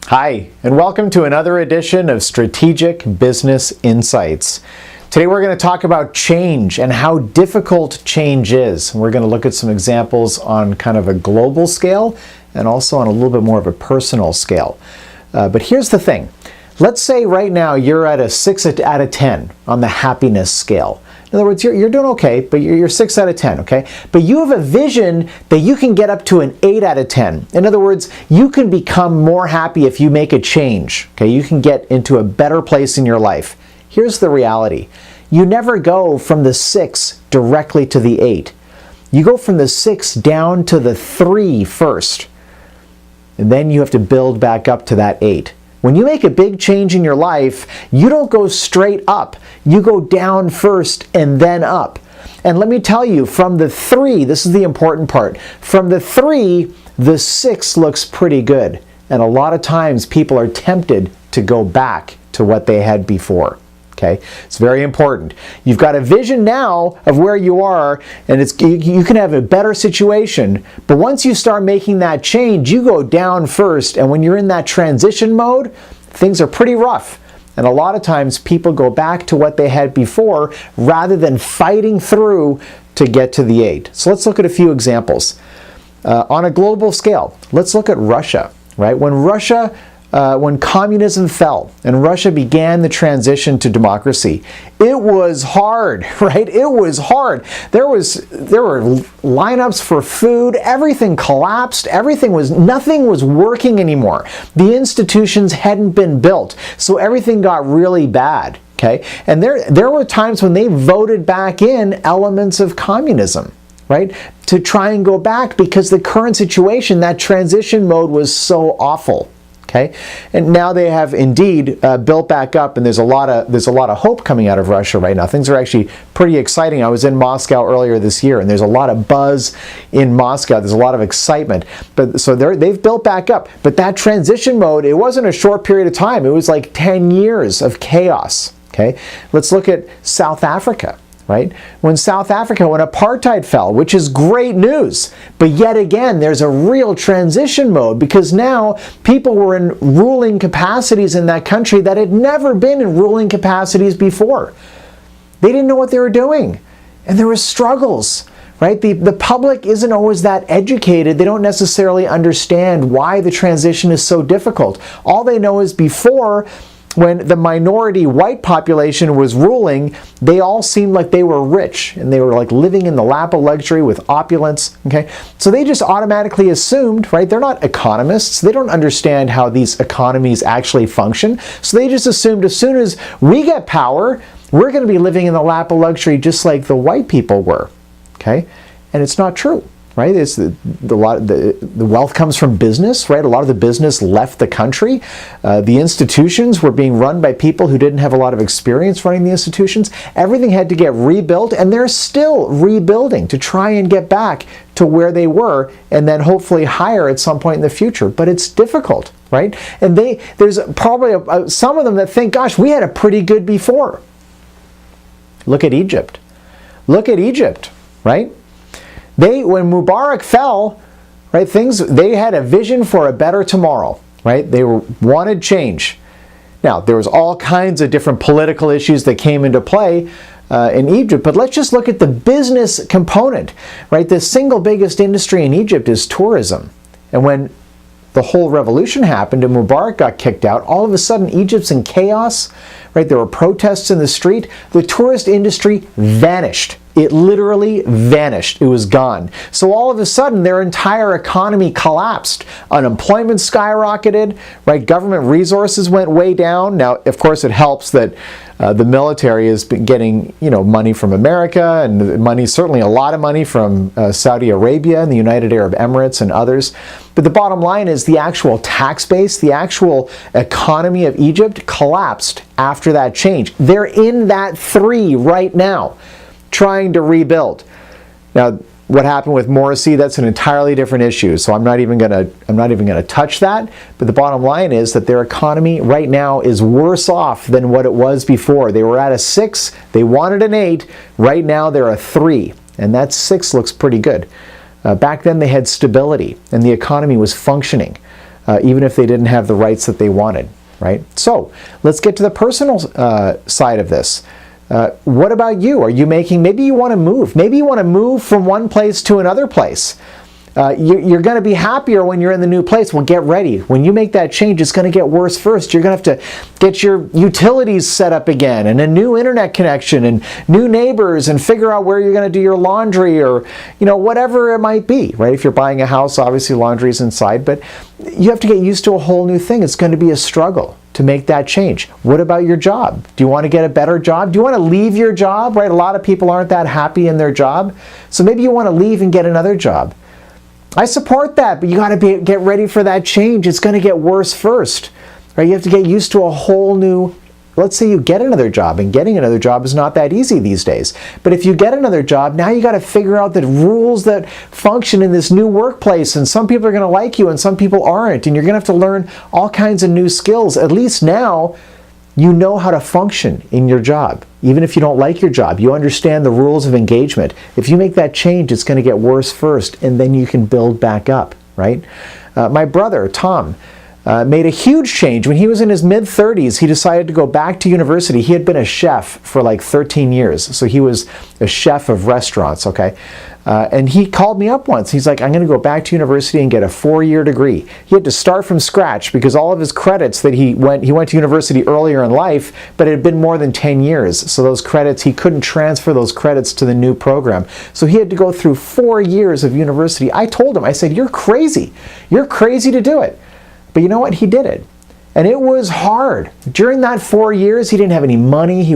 Hi, and welcome to another edition of Strategic Business Insights. Today we're going to talk about change and how difficult change is. We're going to look at some examples on kind of a global scale and also on a little bit more of a personal scale. But here's the thing. Let's say right now you're at a 6 out of 10 on the happiness scale. In other words, you're doing okay, but you're 6 out of 10, okay? But you have a vision that you can get up to an 8 out of 10. In other words, you can become more happy if you make a change, okay? You can get into a better place in your life. Here's the reality. You never go from the 6 directly to the 8. You go from the 6 down to the 3 first. And then you have to build back up to that 8. When you make a big change in your life, you don't go straight up. You go down first and then up. And let me tell you, from the 3, this is the important part, from the 3, the 6 looks pretty good. And a lot of times people are tempted to go back to what they had before. Okay? It's very important. You've got a vision now of where you are, and you can have a better situation, but once you start making that change, you go down first, and when you're in that transition mode, things are pretty rough. And a lot of times people go back to what they had before rather than fighting through to get to the 8. So let's look at a few examples. On a global scale, let's look at Russia, right? When communism fell and Russia began the transition to democracy, it was hard, right? It was hard. There were lineups for food. Everything collapsed. Nothing was working anymore. The institutions hadn't been built, so everything got really bad. Okay, and there were times when they voted back in elements of communism, right, to try and go back because the current situation, that transition mode, was so awful. Okay, and now they have indeed built back up, and there's a lot of hope coming out of Russia right now. Things are actually pretty exciting. I was in Moscow earlier this year, and there's a lot of buzz in Moscow. There's a lot of excitement. But so they've built back up. But that transition mode, it wasn't a short period of time. It was like 10 years of chaos. Okay, let's look at South Africa. Right? When apartheid fell, which is great news, but yet again, there's a real transition mode because now people were in ruling capacities in that country that had never been in ruling capacities before. They didn't know what they were doing, and there were struggles. Right? The public isn't always that educated. They don't necessarily understand why the transition is so difficult. All they know is before, when the minority white population was ruling, they all seemed like they were rich and they were like living in the lap of luxury with opulence. Okay, so they just automatically assumed, right? They're not economists. They don't understand how these economies actually function. So they just assumed as soon as we get power, we're going to be living in the lap of luxury just like the white people were. Okay, and it's not true. Right? It's the wealth comes from business, right? A lot of the business left the country. The institutions were being run by people who didn't have a lot of experience running the institutions. Everything had to get rebuilt, and they're still rebuilding to try and get back to where they were and then hopefully higher at some point in the future. But it's difficult, right? And there's probably some of them that think, gosh, we had a pretty good before. Look at Egypt. Look at Egypt, right? When Mubarak fell, right, they had a vision for a better tomorrow, right? They wanted change. Now, there was all kinds of different political issues that came into play in Egypt, but let's just look at the business component, right? The single biggest industry in Egypt is tourism. And when the whole revolution happened and Mubarak got kicked out, all of a sudden Egypt's in chaos, right? There were protests in the street. The tourist industry vanished. It literally vanished. It was gone. So all of a sudden, their entire economy collapsed. Unemployment skyrocketed, right? Government resources went way down. Now, of course, it helps that the military has been getting, money from America and certainly a lot of money from Saudi Arabia and the United Arab Emirates and others. But the bottom line is the actual tax base, the actual economy of Egypt collapsed after that change. They're in that 3 right now, trying to rebuild. Now, what happened with Morsi, that's an entirely different issue. So I'm not even going to touch that. But the bottom line is that their economy right now is worse off than what it was before. They were at a 6, they wanted an 8, right now they're a 3. And that 6 looks pretty good. Back then they had stability and the economy was functioning. even if they didn't have the rights that they wanted, right? So let's get to the personal side of this. What about you? Are you maybe you want to move. Maybe you want to move from one place to another place. You're going to be happier when you're in the new place. Well, get ready. When you make that change, it's going to get worse first. You're going to have to get your utilities set up again, and a new internet connection, and new neighbors, and figure out where you're going to do your laundry, or whatever it might be, right? If you're buying a house, obviously laundry is inside, but you have to get used to a whole new thing. It's going to be a struggle to make that change. What about your job? Do you want to get a better job? Do you want to leave your job, right? A lot of people aren't that happy in their job, so maybe you want to leave and get another job. I support that, but you got to get ready for that change. It's going to get worse first, right? You have to get used to a whole new, let's say you get another job, and getting another job is not that easy these days. But if you get another job, now you got to figure out the rules that function in this new workplace, and some people are going to like you and some people aren't, and you're going to have to learn all kinds of new skills. At least now you know how to function in your job. Even if you don't like your job, you understand the rules of engagement. If you make that change, it's going to get worse first, and then you can build back up, right? My brother, Tom, made a huge change. When he was in his mid-30s, he decided to go back to university. He had been a chef for like 13 years, so he was a chef of restaurants, okay? And he called me up once. He's like, I'm going to go back to university and get a 4-year degree. He had to start from scratch because all of his credits that he went to university earlier in life, but it had been more than 10 years. So those credits, he couldn't transfer those credits to the new program. So he had to go through 4 years of university. I told him, I said, you're crazy. You're crazy to do it. But you know what? He did it. And it was hard. During that 4 years, he didn't have any money. He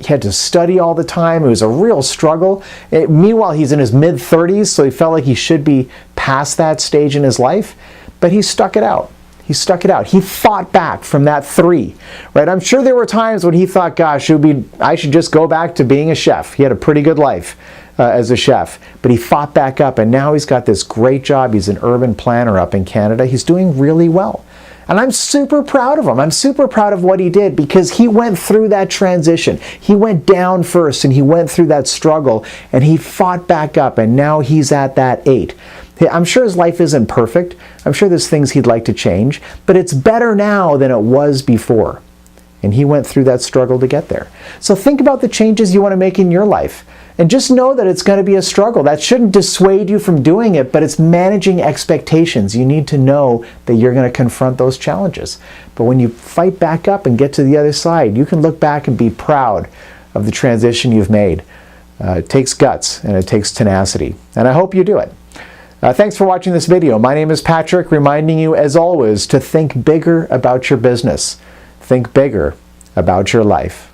had to study all the time. It was a real struggle. Meanwhile, he's in his mid-30s, so he felt like he should be past that stage in his life. But he stuck it out. He stuck it out. He fought back from that 3, right? I'm sure there were times when he thought, gosh, I should just go back to being a chef. He had a pretty good life as a chef. But he fought back up, and now he's got this great job. He's an urban planner up in Canada. He's doing really well. And I'm super proud of him. I'm super proud of what he did because he went through that transition. He went down first, and he went through that struggle, and he fought back up, and now he's at that 8. I'm sure his life isn't perfect. I'm sure there's things he'd like to change, but it's better now than it was before. And he went through that struggle to get there. So think about the changes you want to make in your life. And just know that it's going to be a struggle. That shouldn't dissuade you from doing it, but it's managing expectations. You need to know that you're going to confront those challenges. But when you fight back up and get to the other side, you can look back and be proud of the transition you've made. It takes guts and it takes tenacity. And I hope you do it. Thanks for watching this video. My name is Patrick, reminding you, as always, to think bigger about your business. Think bigger about your life.